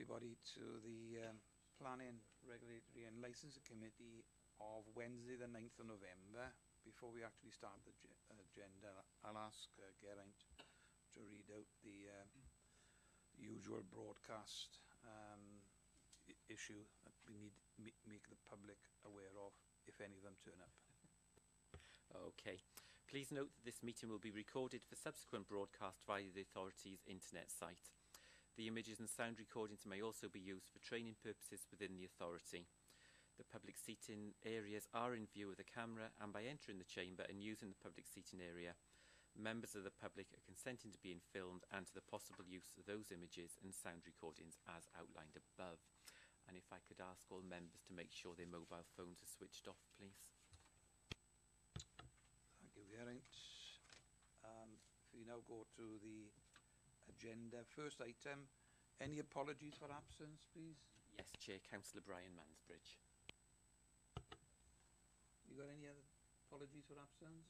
everybody to the Planning, Regulatory and Licensing Committee of Wednesday the 9th of November. Before we actually start the agenda, I'll ask Geraint to read out the usual broadcast issue that we need to make the public aware of if any of them turn up. Okay. Please note that this meeting will be recorded for subsequent broadcast via the authority's internet site. The images and sound recordings may also be used for training purposes within the authority. The public seating areas are in view of the camera, and by entering the chamber and using the public seating area, members of the public are consenting to being filmed and to the possible use of those images and sound recordings as outlined above. And if I could ask all members to make sure their mobile phones are switched off, please. Thank you, Geraint. If we now go to the agenda, first item, any apologies for absence, please? Yes, Chair, Councillor Brian Mansbridge. You got any other apologies for absence?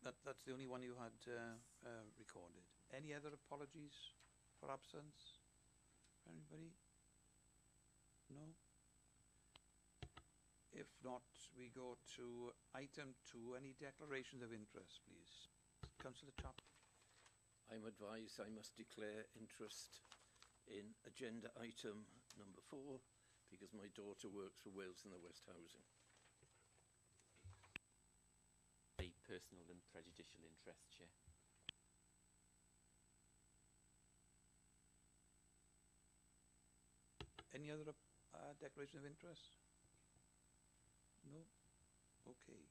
That's the only one you had recorded. Any other apologies for absence? Anybody? No? If not, we go to item 2. Any declarations of interest, please? Councillor Chapp. I'm advised I must declare interest in agenda item number 4 because my daughter works for Wales in the West Housing. A personal and prejudicial interest, Chair. Any other declaration of interest? No? Okay.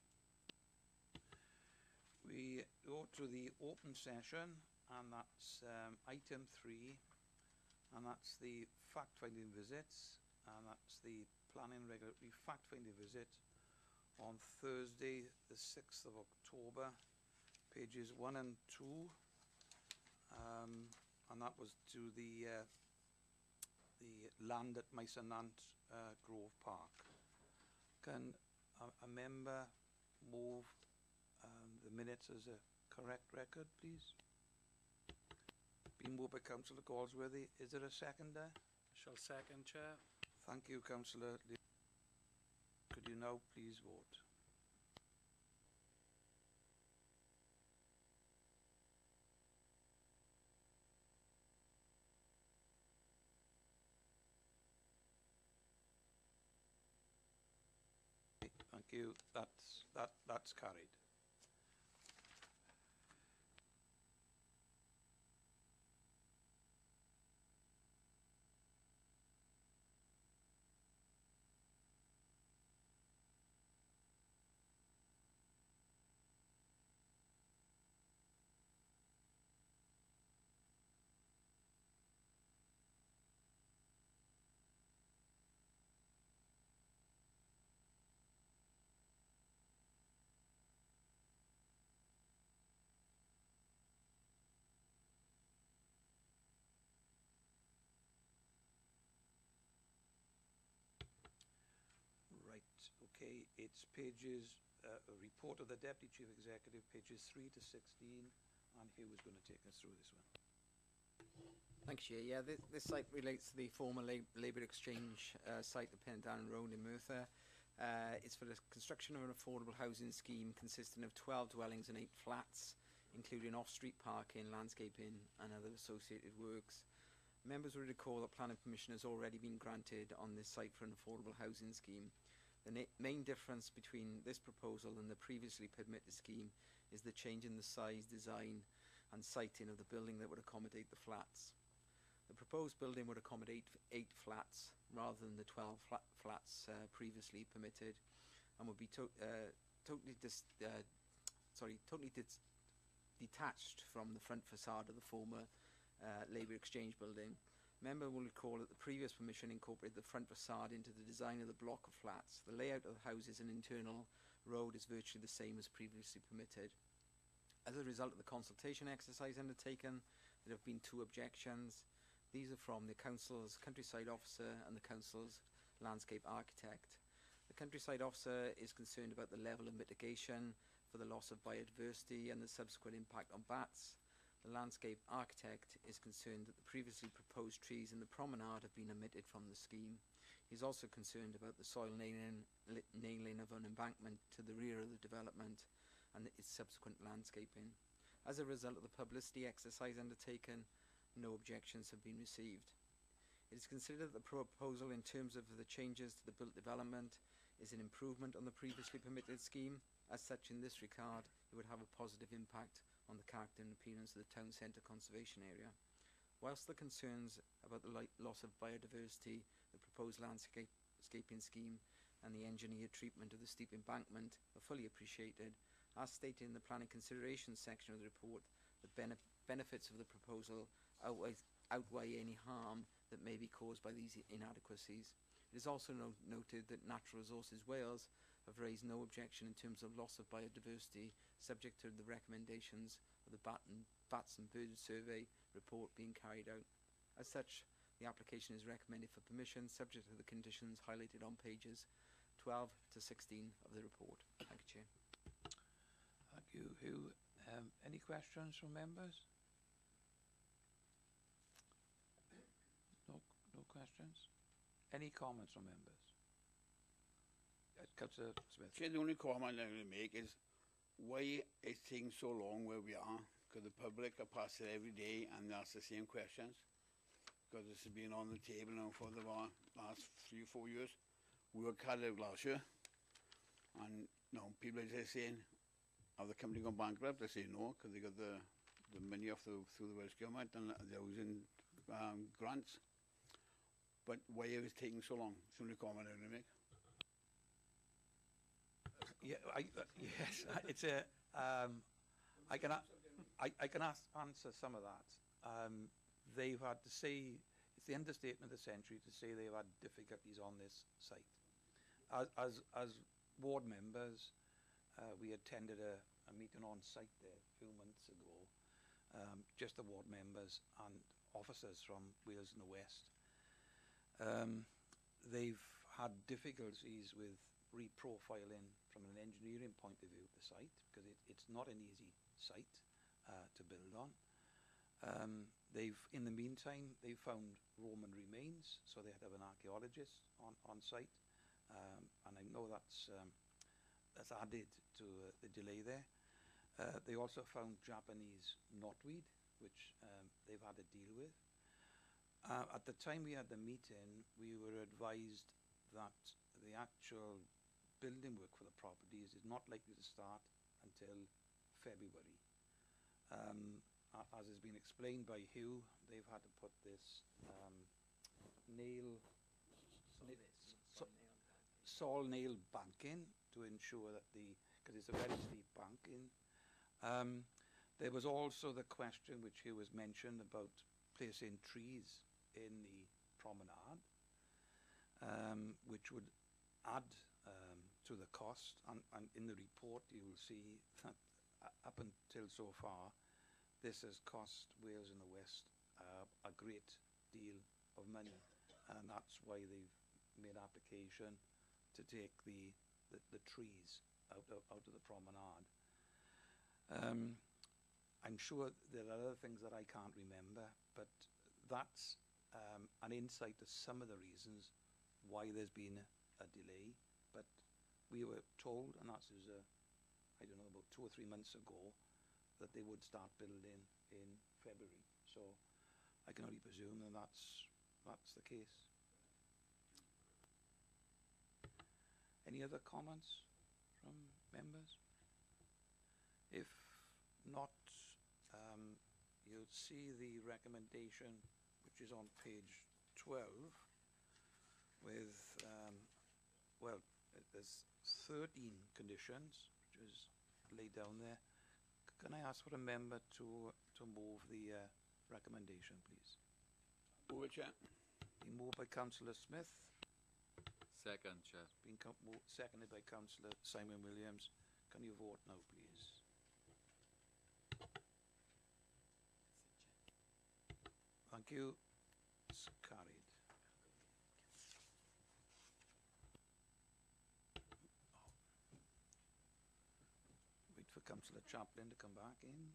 We go to the open session, and that's item 3, and that's the fact-finding visits, and that's the planning regulatory fact-finding visit on Thursday the 6th of October, pages 1 and 2, and that was to the land at Mysonant Grove Park. Can a member move the minutes as a correct record, please? Being moved by Councillor Galsworthy. Is there a seconder? Shall second, Chair. Thank you, Councillor. Could you now please vote? Thank you. That's carried. Right, okay, it's pages, a report of the Deputy Chief Executive, pages 3 to 16, and Hugh is going to take us through this one. Thanks, Chair. Yeah, this site relates to the former Labour Exchange site at Pendarren Road in Merthyr. It's for the construction of an affordable housing scheme consisting of 12 dwellings and 8 flats, including off-street parking, landscaping and other associated works. Members will recall that planning permission has already been granted on this site for an affordable housing scheme. The main difference between this proposal and the previously permitted scheme is the change in the size, design and siting of the building that would accommodate the flats. The proposed building would accommodate 8 flats rather than the 12 flats previously permitted, and would be totally detached from the front facade of the former Labour Exchange building. Member will recall that the previous permission incorporated the front facade into the design of the block of flats. The layout of the houses and internal road is virtually the same as previously permitted. As a result of the consultation exercise undertaken, there have been 2 objections. These are from the Council's Countryside Officer and the Council's Landscape Architect. The Countryside Officer is concerned about the level of mitigation for the loss of biodiversity and the subsequent impact on bats, The landscape architect is concerned that the previously proposed trees in the promenade have been omitted from the scheme. He is also concerned about the soil nailing of an embankment to the rear of the development and its subsequent landscaping. As a result of the publicity exercise undertaken, no objections have been received. It is considered that the proposal in terms of the changes to the built development is an improvement on the previously permitted scheme. As such, in this regard, it would have a positive impact on the character and appearance of the town centre conservation area. Whilst the concerns about the loss of biodiversity, the proposed landscaping scheme and the engineered treatment of the steep embankment are fully appreciated, as stated in the planning considerations section of the report, the benefits of the proposal outweigh any harm that may be caused by these inadequacies. It is also noted that Natural Resources Wales have raised no objection in terms of loss of biodiversity, subject to the recommendations of the Bats and Birds Survey report being carried out. As such, the application is recommended for permission, subject to the conditions highlighted on pages 12 to 16 of the report. Thank you, Chair. Thank you, Hugh. Any questions from members? No questions? Any comments from members? Councillor Smith. Chair, the only comment I'm going to make is why it's taking so long where we are, because the public are passing every day and they ask the same questions, because this has been on the table now for the last 3 or 4 years. We were carried out last year, and now people are just saying, have the company gone bankrupt? They say no, because they got the money off through the Welsh Government and they're using grants. But why is it taking so long? It's the only comment I'm going to make. Yeah, yes, it's a. I can answer some of that. They've had to say, it's the understatement of the century to say they've had difficulties on this site. As ward members, we attended a meeting on site there a few months ago, just the ward members and officers from Wales and the West. They've had difficulties with reprofiling from an engineering point of view the site, because it's not an easy site to build on. In the meantime, they've found Roman remains, so they had to have an archaeologist on site, and I know that's added to the delay there. They also found Japanese knotweed, which they've had to deal with. At the time we had the meeting, we were advised that the actual building work for the properties is not likely to start until February. As has been explained by Hugh, they've had to put this saw nail banking to ensure that because it's a very steep banking. There was also the question which Hugh has mentioned about placing trees in the promenade, which would add to the cost, and in the report you will see that up until so far this has cost Wales and the West a great deal of money, and that's why they've made application to take the trees out of the promenade. I'm sure there are other things that I can't remember, but that's an insight to some of the reasons why there's been a delay. But we were told, and that was I don't know, about 2 or 3 months ago, that they would start building in February. So I can only presume that that's the case. Any other comments from members? If not, you'll see the recommendation, which is on page 12, with, well, there's 13 conditions, which is laid down there. Can I ask for a member to move the recommendation, please? Move it, Chair. Been moved by Councillor Smith. Second, Chair. Been seconded by Councillor Simon Williams. Can you vote now, please? Thank you. It's carried. Wait for Councillor Chaplin to come back in.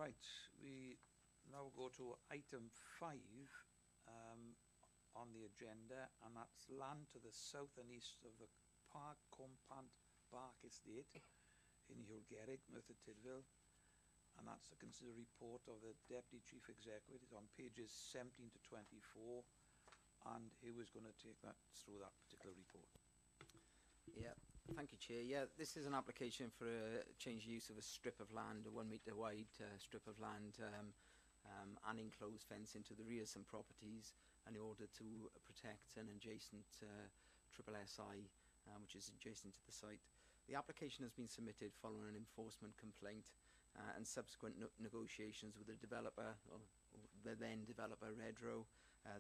Right, we now go to item 5 on the agenda, and that's land to the south and east of the Park Compant Bark Estate in Hillgerrig, Merthyr Tydfil, and that's to consider report of the Deputy Chief Executive. It's on pages 17 to 24, and who is going to take that through that particular report? Yeah, thank you, Chair. Yeah, this is an application for a change of use of a strip of land, a 1 metre wide strip of land, and enclosed fence into the rear of some properties in order to protect an adjacent triple SI, which is adjacent to the site. The application has been submitted following an enforcement complaint and subsequent negotiations with the developer, or the then developer Redrow,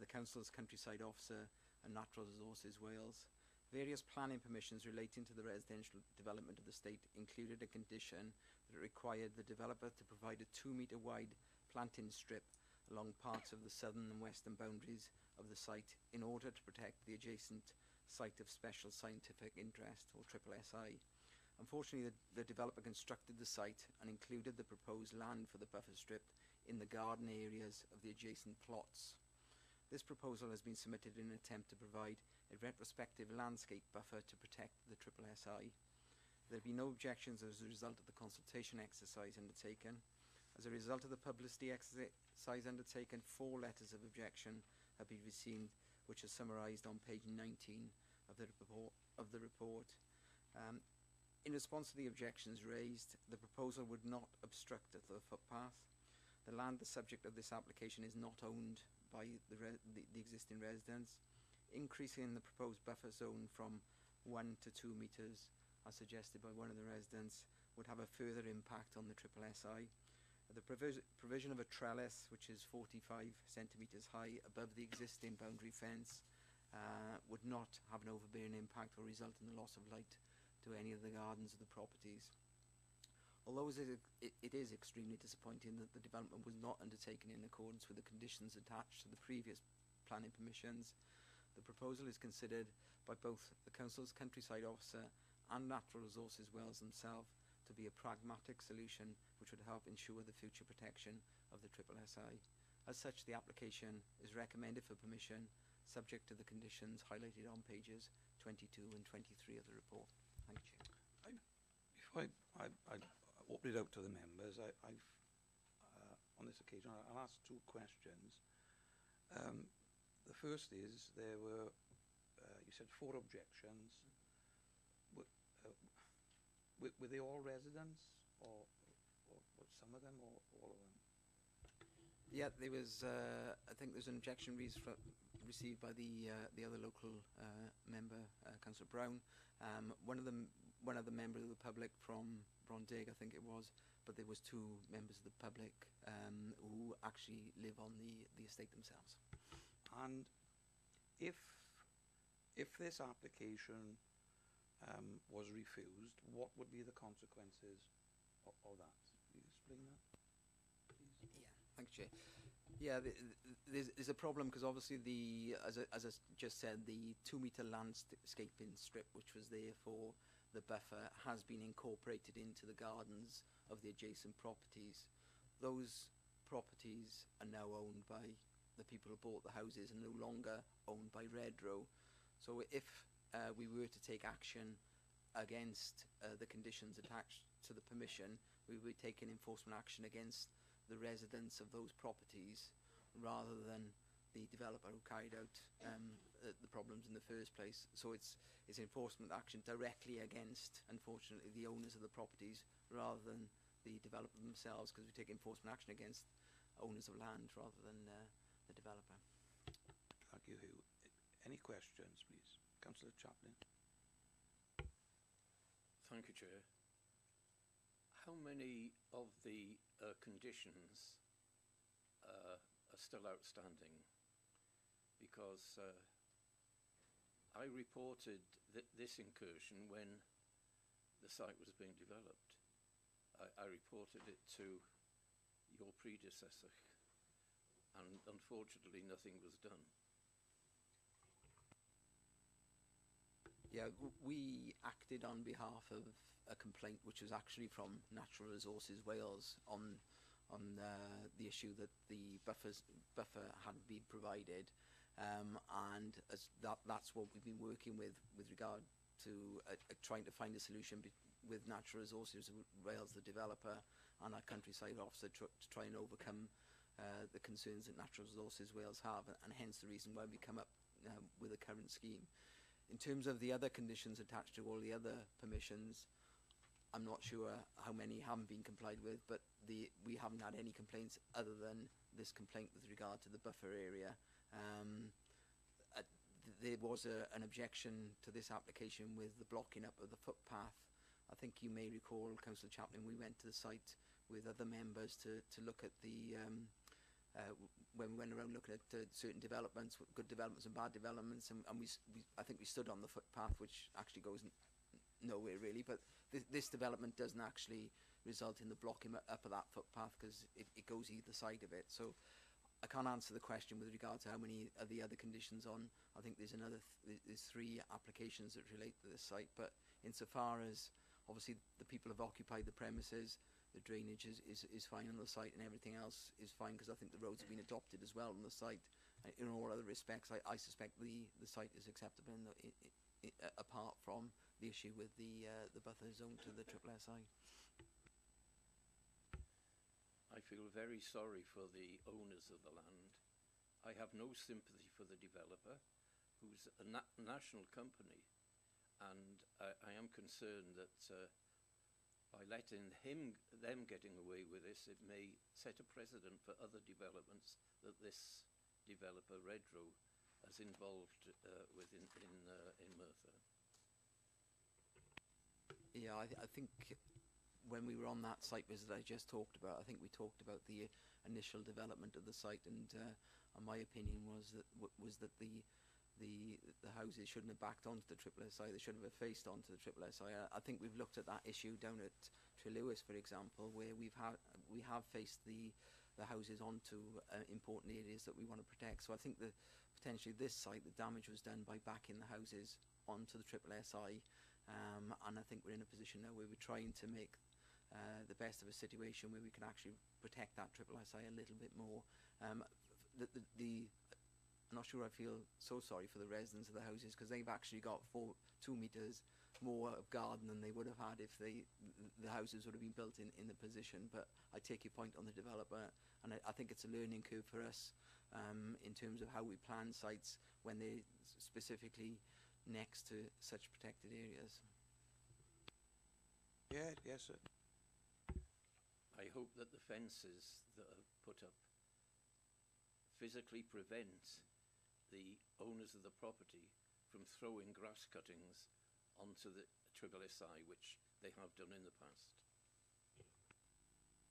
the Council's Countryside Officer and Natural Resources Wales. Various planning permissions relating to the residential development of the state included a condition that it required the developer to provide a 2 metre wide planting strip along parts of the southern and western boundaries of the site in order to protect the adjacent site of special scientific interest, or triple SI. Unfortunately, the developer constructed the site and included the proposed land for the buffer strip in the garden areas of the adjacent plots. This proposal has been submitted in an attempt to provide a retrospective landscape buffer to protect the triple SI. There have been no objections as a result of the consultation exercise undertaken. As a result of the publicity exercise undertaken, 4 letters of objection have been received, which are summarised on page 19 of the report. In response to the objections raised, the proposal would not obstruct the footpath. The land the subject of this application is not owned by the existing residents. Increasing the proposed buffer zone from 1 to 2 metres, as suggested by one of the residents, would have a further impact on the triple SI. The provision of a trellis, which is 45 centimetres high above the existing boundary fence, would not have an overbearing impact or result in the loss of light to any of the gardens of the properties. Although it is extremely disappointing that the development was not undertaken in accordance with the conditions attached to the previous planning permissions, the proposal is considered by both the Council's Countryside Officer and Natural Resources Wales themselves to be a pragmatic solution which would help ensure the future protection of the triple SI. As such, the application is recommended for permission, subject to the conditions highlighted on pages 22 and 23 of the report. Thank you, Chair. Before I open it out to the members, I've on this occasion, I'll ask 2 questions. The first is, there were, you said 4 objections. Were they all residents, or some of them, or all of them? Yeah, there was. I think there's an objection received by the other local member, Councillor Brown. One of the members of the public from Brondig, I think it was, but there was 2 members of the public who actually live on the estate themselves. And if this application was refused, what would be the consequences of that? Can you explain that, please? Yeah, thanks, Chair. Yeah, there's a problem because obviously as I just said, the 2 metre landscaping strip, which was there for the buffer, has been incorporated into the gardens of the adjacent properties. Those properties are now owned by the people who bought the houses and no longer owned by Redrow. So if we were to take action against the conditions attached to the permission, we would be taking enforcement action against the residents of those properties rather than the developer who carried out the problems in the first place. So it's enforcement action directly against, unfortunately, the owners of the properties rather than the developer themselves, because we take enforcement action against owners of land rather than the developer. Thank you, Hugh. Any questions, please? Councillor Chaplin. Thank you, Chair. How many of the conditions are still outstanding? Because I reported this incursion when the site was being developed. I reported it to your predecessor, and unfortunately nothing was done. Yeah, we acted on behalf of a complaint which was actually from Natural Resources Wales on the issue that the buffer hadn't been provided, and that's what we've been working with regard to trying to find a solution with Natural Resources Wales, the developer, and our countryside officer to try and overcome the concerns that Natural Resources Wales have, and hence the reason why we come up with a current scheme. In terms of the other conditions attached to all the other permissions, I'm not sure how many haven't been complied with, but we haven't had any complaints other than this complaint with regard to the buffer area. There was an objection to this application with the blocking up of the footpath. I think you may recall, Councillor Chaplin, we went to the site with other members to look at the when we went around looking at certain developments, good developments and bad developments, and I think we stood on the footpath, which actually goes nowhere really, but this development doesn't actually result in the blocking up of that footpath because it goes either side of it. So I can't answer the question with regard to how many of the other conditions on. I think there's there's 3 applications that relate to this site, but insofar as obviously the people have occupied the premises, the drainage is fine on the site and everything else is fine because I think the roads have been adopted as well on the site. In all other respects, I suspect the site is acceptable apart from the issue with the buffer zone to the SSSI. I feel very sorry for the owners of the land. I have no sympathy for the developer, who's a national company, and I am concerned that by letting them getting away with this, it may set a precedent for other developments that this developer, Redrow, has involved with in Merthyr. Yeah, I think when we were on that site visit I just talked about, I think we talked about the initial development of the site, and my opinion was that the houses shouldn't have backed onto the SSSI. They shouldn't have faced onto the SSSI. I think we've looked at that issue down at Trelewis, for example, where we have faced the houses onto important areas that we want to protect. So I think that potentially this site, the damage was done by backing the houses onto the SSSI, and I think we're in a position now where we're trying to make the best of a situation where we can actually protect that SSSI a little bit more. I'm not sure I feel so sorry for the residents of the houses because they've actually got 2 metres more of garden than they would have had if the houses would have been built in the position. But I take your point on the developer, and I think it's a learning curve for us in terms of how we plan sites when they're specifically next to such protected areas. Yeah, yes, sir. I hope that the fences that are put up physically prevent the owners of the property from throwing grass cuttings onto the SSSI, which they have done in the past.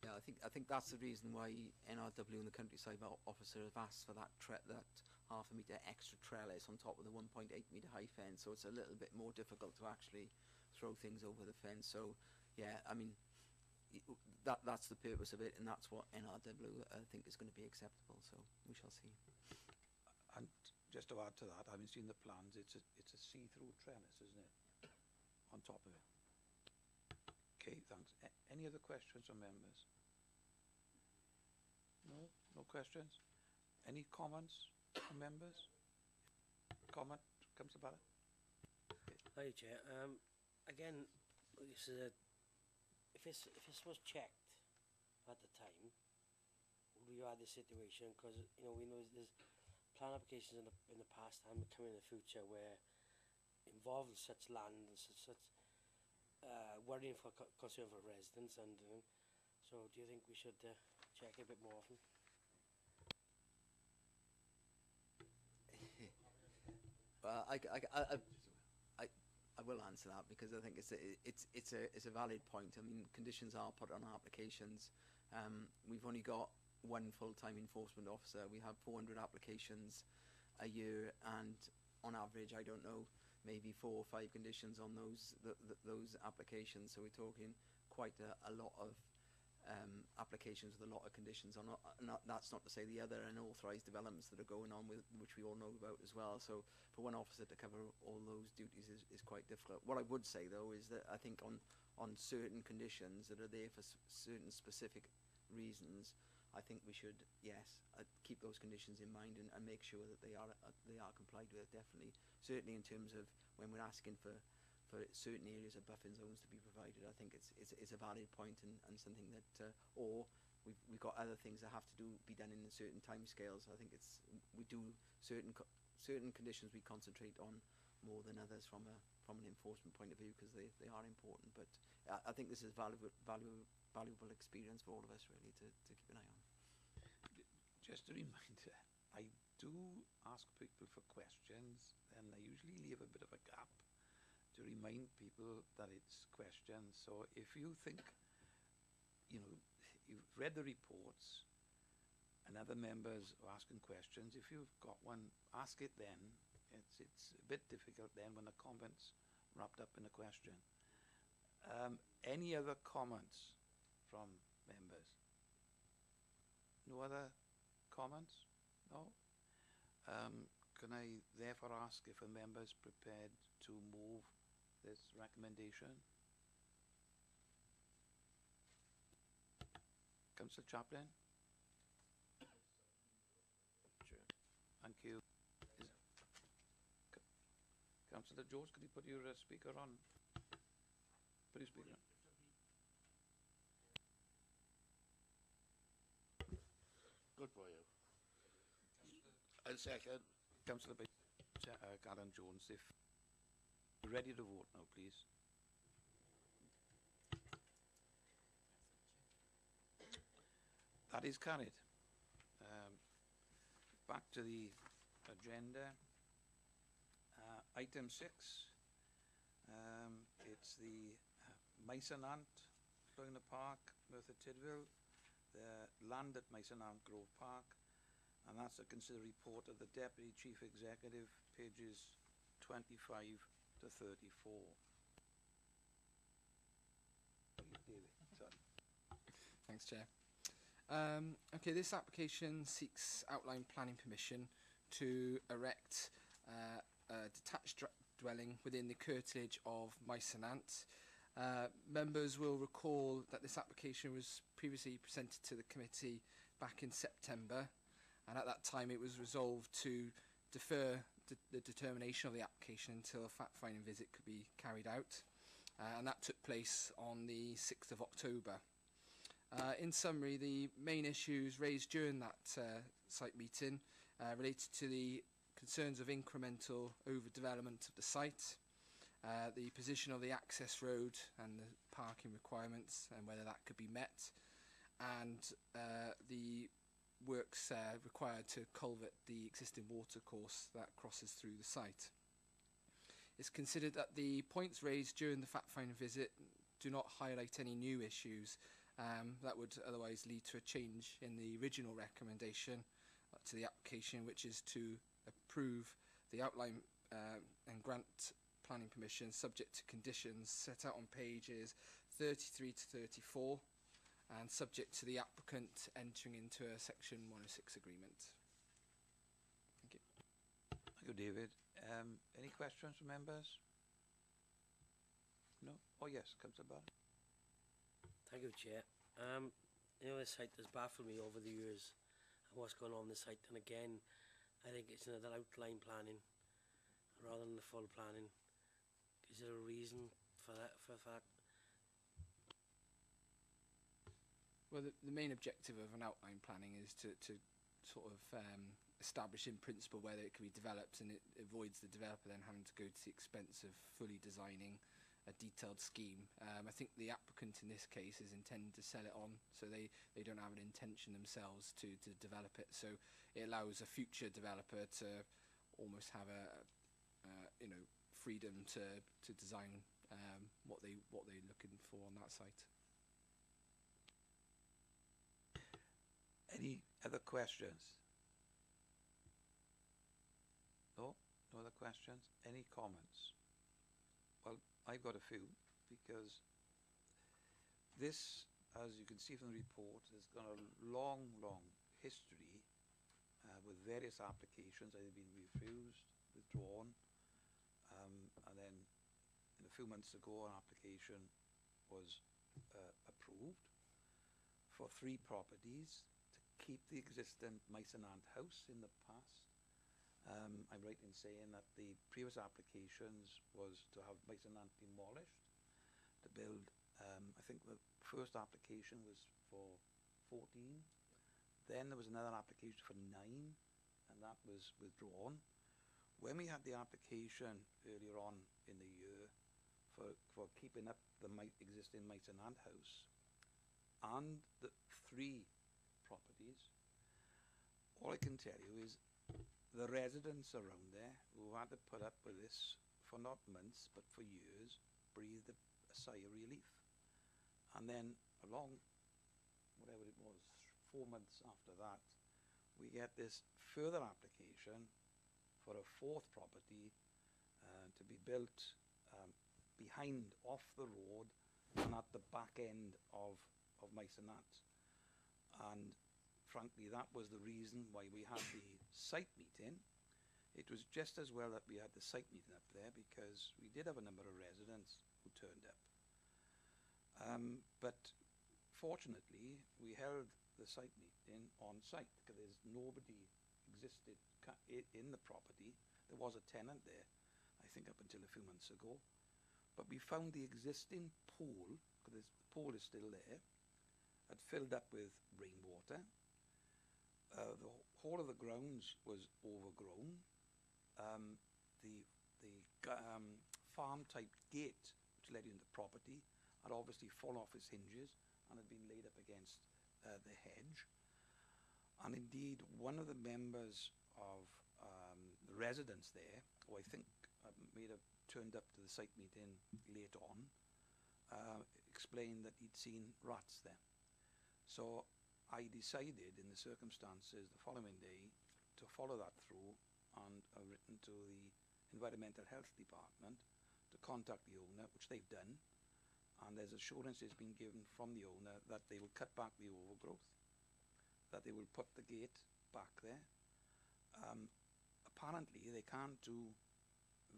Yeah, I think that's the reason why NRW and the countryside officer have asked for that half a metre extra trellis on top of the 1.8 metre high fence, so it's a little bit more difficult to actually throw things over the fence. So yeah, I mean, that's the purpose of it, and that's what NRW think is going to be acceptable, so we shall see. And just to add to that, having seen the plans, it's a see-through trellis, isn't it? On top of it. Okay, thanks. Any other questions from members? No? No questions? Any comments from members? Comment? Councillor Barrett? Hi, Chair. Again, this is if this was checked at the time, would we have had this situation? Because we know there's plan applications in the past and coming in the future where involving such land and such worrying for concern for residents, and so do you think we should check it a bit more often? Well, I will answer that because I think it's a valid point. I mean, conditions are put on applications. We've only got one full-time enforcement officer. We have 400 applications a year, and on average, I don't know, maybe 4 or 5 conditions on those applications. So we're talking quite a lot of applications with a lot of conditions on. That's not to say the other unauthorised developments that are going on, which we all know about as well. So for one officer to cover all those duties is quite difficult. What I would say though is that I think on certain conditions that are there for certain specific reasons, I think we should, yes, keep those conditions in mind and make sure that they are complied with, definitely. Certainly in terms of when we're asking for certain areas of buffering zones to be provided, I think it's a valid point and something that, or we've got other things that have to be done in certain timescales. I think we do certain conditions we concentrate on more than others from an enforcement point of view, because they are important. But I think this is valuable experience for all of us, really, to keep an eye on. Just a reminder, I do ask people for questions, and I usually leave a bit of a gap to remind people that it's questions. So if you think, you've read the reports and other members are asking questions, if you've got one, ask it then. It's a bit difficult then when the comment's wrapped up in a question. Any other comments from members? No other comments? No? Can I therefore ask if a member is prepared to move this recommendation? Councillor Chaplin? Chair. Thank you. Councillor George, could you put your speaker on? Put your speaker on. Good for you. And second. Councillor Garen Jones, if you're ready to vote now, please. That is carried. Back to the agenda. Item 6. It's the Mysonant, Llwyn Park, Merthyr Tydfil, the land at Mysonant Grove Park, and that's to consider report of the Deputy Chief Executive, pages 25 to 34. David, sorry. Thanks, Chair. Okay, this application seeks outline planning permission to erect a detached dwelling within the curtilage of Mysonant. Members will recall that this application was previously presented to the committee back in September, and at that time it was resolved to defer the determination of the application until a fact-finding visit could be carried out, and that took place on the 6th of October. In summary, the main issues raised during that site meeting related to the concerns of incremental overdevelopment of the site, the position of the access road and the parking requirements and whether that could be met, and the works required to culvert the existing watercourse that crosses through the site. It's considered that the points raised during the fact-finding visit do not highlight any new issues that would otherwise lead to a change in the original recommendation to the application, which is to approve the outline and grant planning permission subject to conditions set out on pages 33 to 34 and subject to the applicant entering into a Section 106 agreement. Thank you. Thank you, David. Any questions from members? No? Oh yes, Councillor Barrett. Thank you, Chair. This site has baffled me over the years and what's going on the site, and again, I think it's another outline planning rather than the full planning. Is there a reason for that? Well, the main objective of an outline planning is to sort of establish in principle whether it can be developed, and it avoids the developer then having to go to the expense of fully designing a detailed scheme. I think the applicant in this case is intending to sell it on, so they don't have an intention themselves to develop it. So it allows a future developer to almost have a freedom to design what they're looking for on that site. Any other questions? No? No other questions? Any comments? Well, I've got a few, because this, as you can see from the report, has got a long, long history with various applications either being refused, withdrawn, and then a few months ago an application was approved for 3 properties to keep the existing mice and ant house in the past. I'm right in saying that the previous applications was to have mice and ant demolished, to build, I think the first application was for 14. Then there was another application for 9, and that was withdrawn. When we had the application earlier on in the year for keeping up the existing mice and ant house and the 3 properties, all I can tell you is the residents around there who had to put up with this for not months but for years breathed a sigh of relief. And then along, whatever it was, 4 months after that, we get this further application for a 4th property to be built behind, off the road and at the back end of mice and ants. And frankly, that was the reason why we had the site meeting. It was just as well that we had the site meeting up there, because we did have a number of residents who turned up. But fortunately, we held the site meeting on site, because there's nobody existed in the property. There was a tenant there, I think up until a few months ago. But we found the existing pool, because the pool is still there, had filled up with rainwater. The whole of the grounds was overgrown. The farm-type gate, which led into the property, had obviously fallen off its hinges and had been laid up against the hedge. And indeed, one of the members of the residents there, who I think may have turned up to the site meeting late on, explained that he'd seen rats there. So I decided, in the circumstances, the following day to follow that through, and I've written to the Environmental Health Department to contact the owner, which they've done, and there's assurances been given from the owner that they will cut back the overgrowth, that they will put the gate back there. Apparently they can't do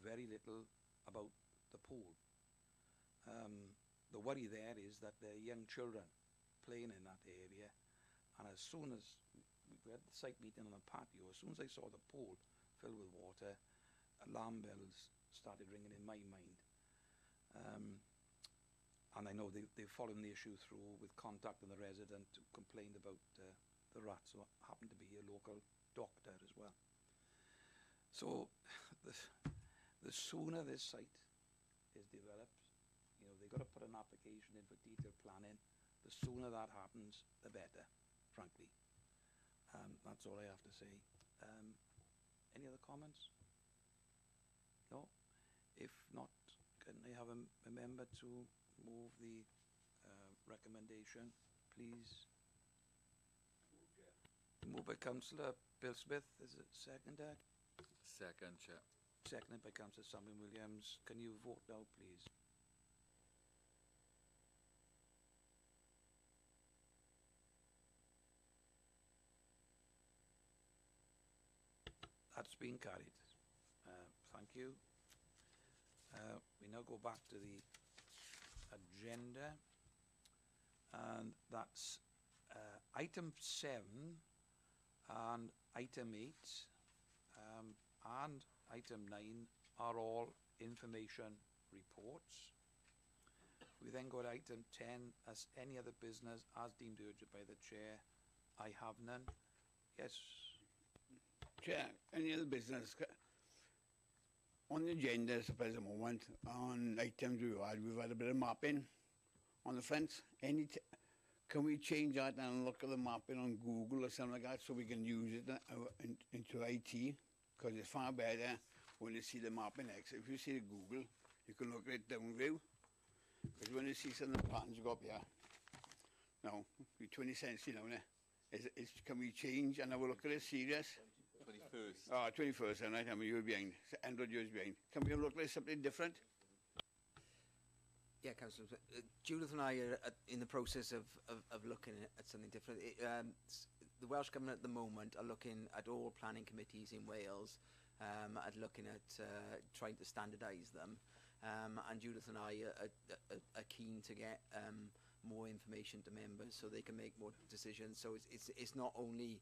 very little about the pool. The worry there is that there are young children playing in that area, and as soon as we had the site meeting on the patio, as soon as I saw the pool filled with water, alarm bells started ringing in my mind. And I know they've followed the issue through with contacting the resident who complained about the rats, who happened to be a local doctor as well. So the sooner this site is developed, you know, they've got to put an application in for detailed planning. The sooner that happens, the better, frankly. That's all I have to say. Any other comments? No? If not, can I have a member to move the recommendation, please? Moved by Councillor Bill Smith. Is it seconded? Second, Chair. Seconded by Councillor Simon Williams. Can you vote now, please? That's been carried. Thank you. We now go back to the agenda, and that's item 7 and item 8 and item 9 are all information reports. We then go to item 10 as any other business as deemed urgent by the chair. I have none. Yes. Chair, any other business? On the agenda at the present moment, on items we've had a bit of mapping on the fence. Can we change that and look at the mapping on Google or something like that, so we can use it into IT? Because it's far better when you see the mapping next. If you see the Google, you can look at it down view. Because when you see some of the patterns you got up here, now, 20 cents, you know, can we change and have a look at it serious? 21st. Oh, 21st, and I'm a year behind, 100 years behind. Can we look at something different? Yeah, Councillor, Judith and I are in the process of looking at something different. The Welsh Government at the moment are looking at all planning committees in Wales, at looking at trying to standardise them. And Judith and I are keen to get more information to members so they can make more decisions. So it's not only,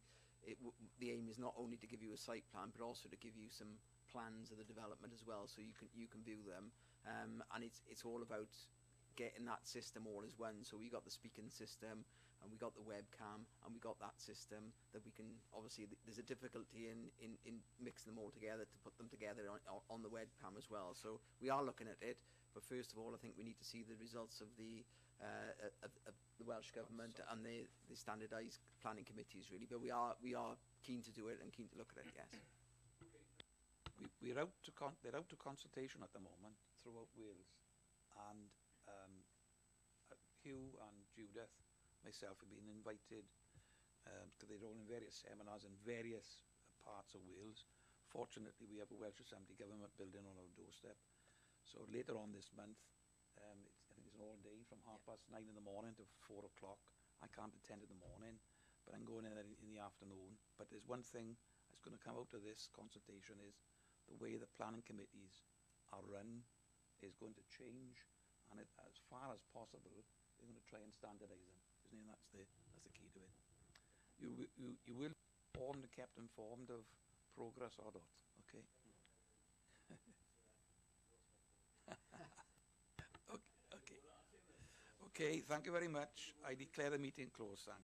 the aim is not only to give you a site plan, but also to give you some plans of the development as well, so you can view them. And it's all about getting that system all as one. So we got the speaking system, and we got the webcam, and we got that system that we can, obviously there's a difficulty in mixing them all together to put them together on the webcam as well. So we are looking at it, but first of all I think we need to see the results of the Welsh Government and the standardised planning committees really. But we are keen to do it and keen to look at it, yes. They're out to consultation at the moment throughout Wales, and Hugh and Judith, myself, have been invited because they're all in various seminars in various parts of Wales. Fortunately, we have a Welsh Assembly government building on our doorstep. So later on this month, I think it's an all day from 9:30 in the morning to 4 o'clock. I can't attend in the morning, but I'm going in the afternoon. But there's one thing that's going to come out of this consultation is the way the planning committees are run is going to change, and as far as possible, they're going to try and standardise them. Isn't it? That's the key to it. You will all be kept informed of progress or not. Okay. Okay. Thank you very much. I declare the meeting closed. Thanks.